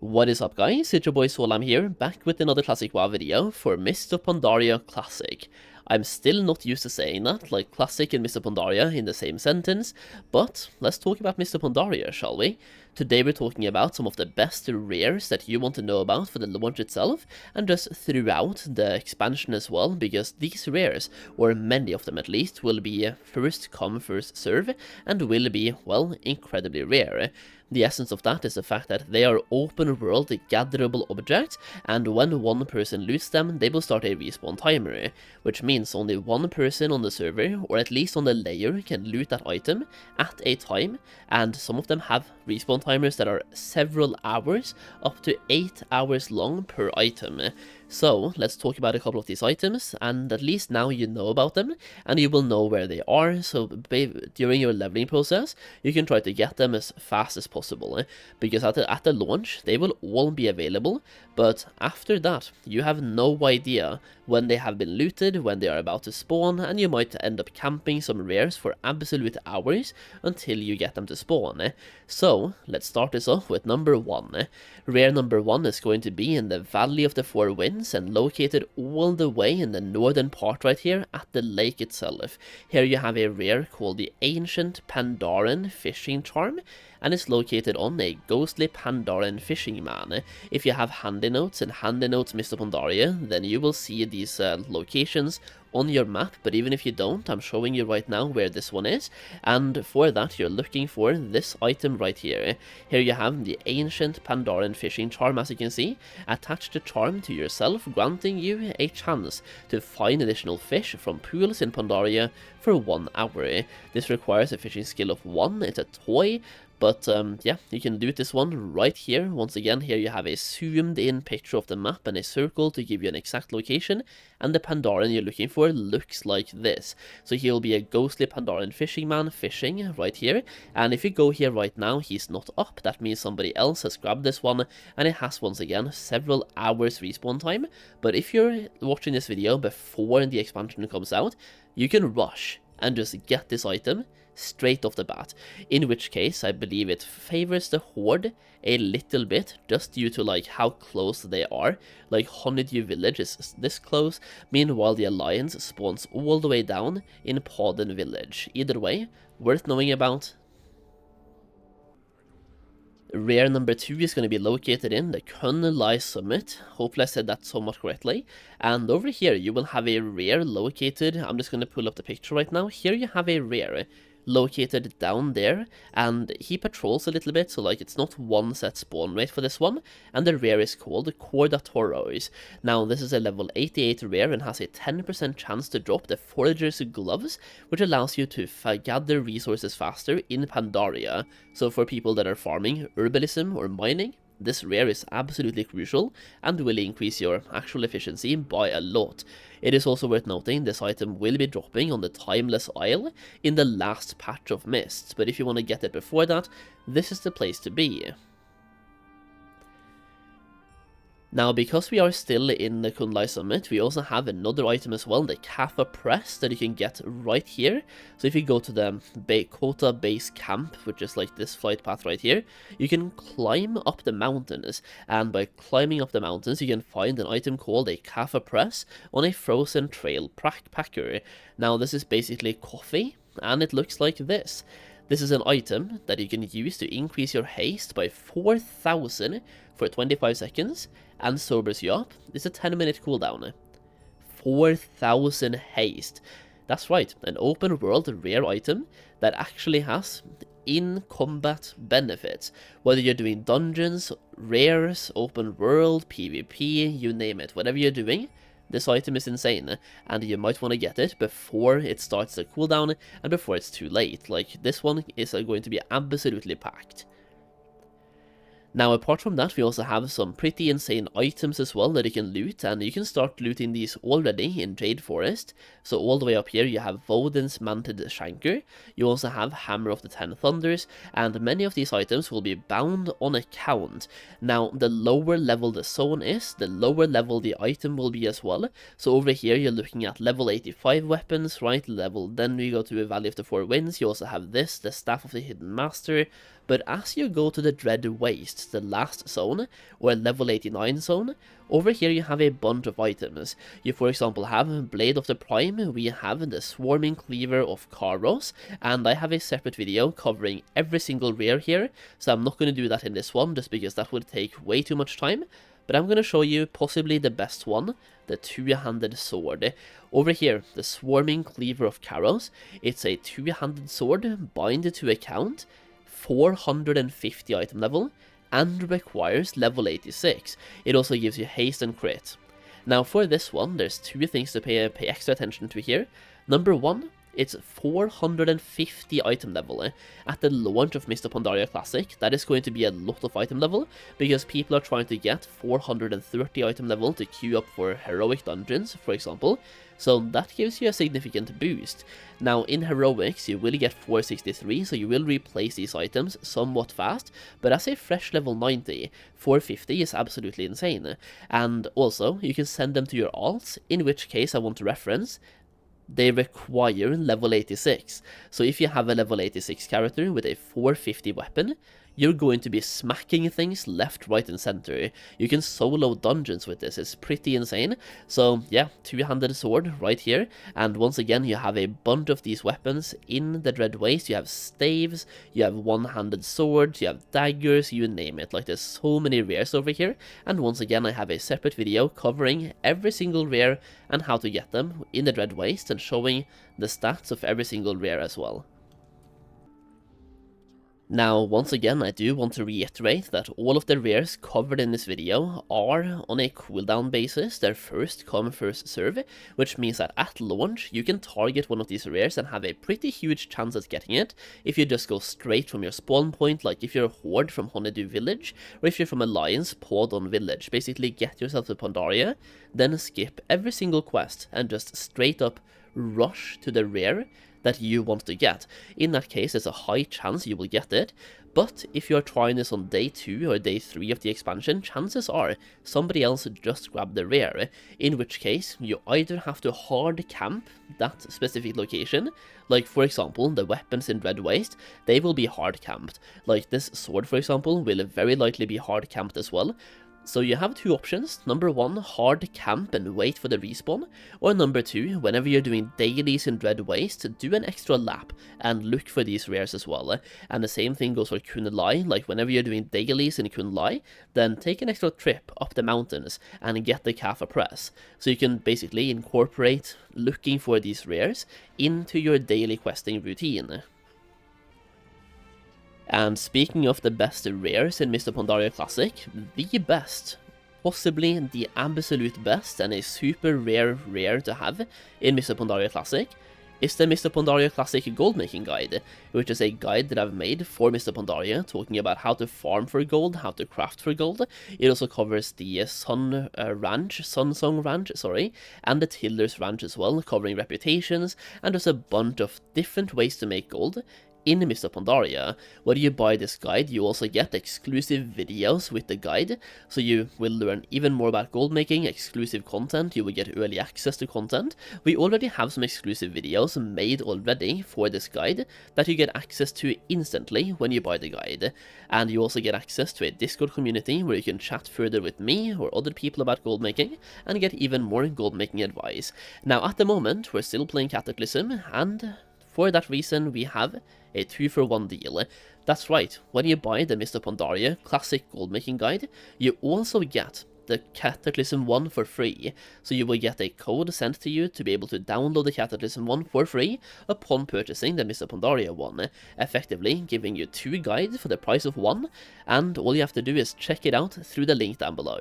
What is up guys, it's your boy Solheim here, back with another classic WoW video for Mists of Pandaria Classic. I'm still not used to saying that, like Classic and Mists of Pandaria in the same sentence, but let's talk about Mists of Pandaria, shall we? Today we're talking about some of the best rares that you want to know about for the launch itself, and just throughout the expansion as well, because these rares, or many of them at least, will be first come first serve, and will be, well, incredibly rare. The essence of that is the fact that they are open world gatherable objects, and when one person loots them, they will start a respawn timer, which means only one person on the server, or at least on the layer, can loot that item at a time, and some of them have respawn timers that are several hours, up to 8 hours long per item. So let's talk about a couple of these items, and at least now you know about them, and you will know where they are, so during your leveling process, you can try to get them as fast as possible, because at the launch, they will all be available, but after that, you have no idea when they have been looted, when they are about to spawn, and you might end up camping some rares for absolute hours until you get them to spawn. So, let's start this off with number 1. Rare number 1 is going to be in the Valley of the Four Winds, and located all the way in the northern part right here at the lake itself. Here you have a rare called the Ancient Pandaren Fishing Charm, and it's located on a ghostly Pandaren fishing man. If you have handy notes and handy notes Mists of Pandaria, then you will see these locations on your map, but even if you don't, I'm showing you right now where this one is, and for that you're looking for this item right here. Here you have the Ancient Pandaren Fishing Charm, as you can see. Attach the charm to yourself, granting you a chance to find additional fish from pools in Pandaria for 1 hour. This requires a fishing skill of 1, it's a toy, but yeah, you can do this one right here. Once again, here you have a zoomed in picture of the map and a circle to give you an exact location, and the Pandaren you're looking for looks like this. So he'll be a ghostly Pandaren fishing man fishing right here, and if you go here right now, he's not up. That means somebody else has grabbed this one, and it has once again several hours respawn time. But if you're watching this video before the expansion comes out, you can rush and just get this item straight off the bat, in which case I believe it favors the Horde a little bit, just due to like how close they are. Like Honeydew Village is this close, meanwhile the Alliance spawns all the way down in Podden Village. Either way, worth knowing about. Rare number 2 is going to be located in the Kunlai Summit. Hopefully I said that somewhat correctly. And over here you will have a rare located, I'm just going to pull up the picture right now. Here you have a rare located down there, and he patrols a little bit, so like it's not one set spawn rate for this one, and the rare is called Corduro. Now this is a level 88 rare and has a 10% chance to drop the Forager's Gloves, which allows you to gather resources faster in Pandaria. So for people that are farming herbalism or mining, this rare is absolutely crucial and will increase your actual efficiency by a lot. It is also worth noting this item will be dropping on the Timeless Isle in the last patch of Mists, but if you want to get it before that, this is the place to be. Now, because we are still in the Kunlai Summit, we also have another item as well, the Caf Press, that you can get right here. So if you go to the Kota base camp, which is like this flight path right here, you can climb up the mountains, and by climbing up the mountains, you can find an item called a Caf Press on a frozen trail packer. Now, this is basically coffee, and it looks like this. This is an item that you can use to increase your haste by 4,000 for 25 seconds, and sobers you up. It's a 10-minute cooldown. 4,000 haste. That's right, an open world rare item that actually has in-combat benefits. Whether you're doing dungeons, rares, open world, PvP, you name it, whatever you're doing, this item is insane, and you might want to get it before it starts the cooldown and before it's too late. Like, this one is going to be absolutely packed. Now, apart from that, we also have some pretty insane items as well that you can loot, and you can start looting these already in Jade Forest. So all the way up here, you have Vodin's Manted Shanker, you also have Hammer of the Ten Thunders, and many of these items will be bound on account. Now, the lower level the zone is, the lower level the item will be as well. So over here, you're looking at level 85 weapons, right? Then we go to a Valley of the Four Winds, you also have this, the Staff of the Hidden Master, but as you go to the Dread Waste, the last zone, or level 89 zone, over here you have a bunch of items. You for example have Blade of the Prime, we have the Swarming Cleaver of Karos, and I have a separate video covering every single rare here, so I'm not going to do that in this one just because that would take way too much time. But I'm going to show you possibly the best one, the two-handed sword. Over here, the Swarming Cleaver of Karos, it's a two-handed sword, bind to account, 450 item level, and requires level 86. It also gives you haste and crit. Now for this one, there's two things to pay extra attention to here. Number one, it's 450 item level. At the launch of Mists of Pandaria Classic, that is going to be a lot of item level, because people are trying to get 430 item level to queue up for heroic dungeons, for example, so that gives you a significant boost. Now in heroics you will get 463, so you will replace these items somewhat fast, but as a fresh level 90, 450 is absolutely insane. And also, you can send them to your alts, in which case I want to reference, they require level 86. So if you have a level 86 character with a 450 weapon, you're going to be smacking things left, right, and center. You can solo dungeons with this, it's pretty insane. So yeah, two-handed sword right here, and once again you have a bunch of these weapons in the Dread Waste. You have staves, you have one-handed swords, you have daggers, you name it. Like, there's so many rares over here, and once again I have a separate video covering every single rare and how to get them in the Dread Waste, and showing the stats of every single rare as well. Now, once again, I do want to reiterate that all of the rares covered in this video are on a cooldown basis. They're first come, first serve, which means that at launch, you can target one of these rares and have a pretty huge chance at getting it if you just go straight from your spawn point, like if you're a Horde from Honeydew Village, or if you're from Alliance Podon Village. Basically, get yourself to Pandaria, then skip every single quest, and just straight up rush to the rare that you want to get. In that case, there's a high chance you will get it, but if you're trying this on day 2 or day 3 of the expansion, chances are somebody else just grabbed the rare, in which case you either have to hard camp that specific location, like for example the weapons in Dread Waste, they will be hard camped. Like this sword for example will very likely be hard camped as well. So you have two options. Number one, hard camp and wait for the respawn, or number two, whenever you're doing dailies in Dread Waste, do an extra lap and look for these rares as well. And the same thing goes for Kunalai, like whenever you're doing dailies in Kunalai, then take an extra trip up the mountains and get the Caf Press. So you can basically incorporate looking for these rares into your daily questing routine. And speaking of the best rares in Mists of Pandaria Classic, the best, possibly the absolute best, and a super rare to have in Mists of Pandaria Classic, is the Mists of Pandaria Classic Goldmaking Guide, which is a guide that I've made for Mists of Pandaria, talking about how to farm for gold, how to craft for gold. It also covers the Sunsong Ranch, and the Tiller's Ranch as well, covering reputations, and there's a bunch of different ways to make gold in Mists of Pandaria. Whether you buy this guide, you also get exclusive videos with the guide, so you will learn even more about gold making, exclusive content, you will get early access to content. We already have some exclusive videos made already for this guide that you get access to instantly when you buy the guide, and you also get access to a Discord community where you can chat further with me or other people about gold making and get even more gold making advice. Now at the moment we're still playing Cataclysm, and for that reason we have a 2-for-1 deal. That's right, when you buy the Mists of Pandaria Classic Goldmaking Guide, you also get the Cataclysm 1 for free, so you will get a code sent to you to be able to download the Cataclysm 1 for free upon purchasing the Mists of Pandaria 1, effectively giving you 2 guides for the price of 1, and all you have to do is check it out through the link down below.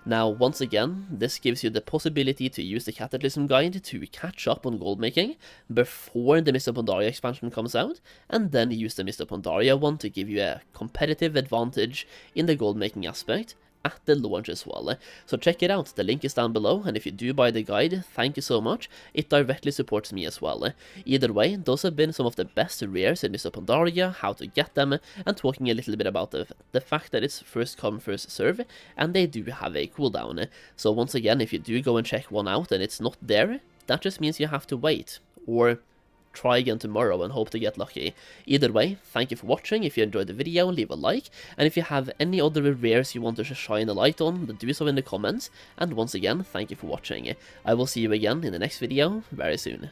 Now, once again, this gives you the possibility to use the Cataclysm Guide to catch up on gold making before the Mists of Pandaria expansion comes out, and then use the Mists of Pandaria 1 to give you a competitive advantage in the gold making aspect at the launch as well. So check it out, the link is down below, and if you do buy the guide, thank you so much, it directly supports me as well. Either way, those have been some of the best rares in Mists of Pandaria, how to get them, and talking a little bit about the fact that it's first come first serve, and they do have a cooldown. So once again, if you do go and check one out and it's not there, that just means you have to wait, or try again tomorrow and hope to get lucky. Either way, thank you for watching. If you enjoyed the video, leave a like, and if you have any other rares you want to shine a light on, then do so in the comments, and once again, thank you for watching. I will see you again in the next video very soon.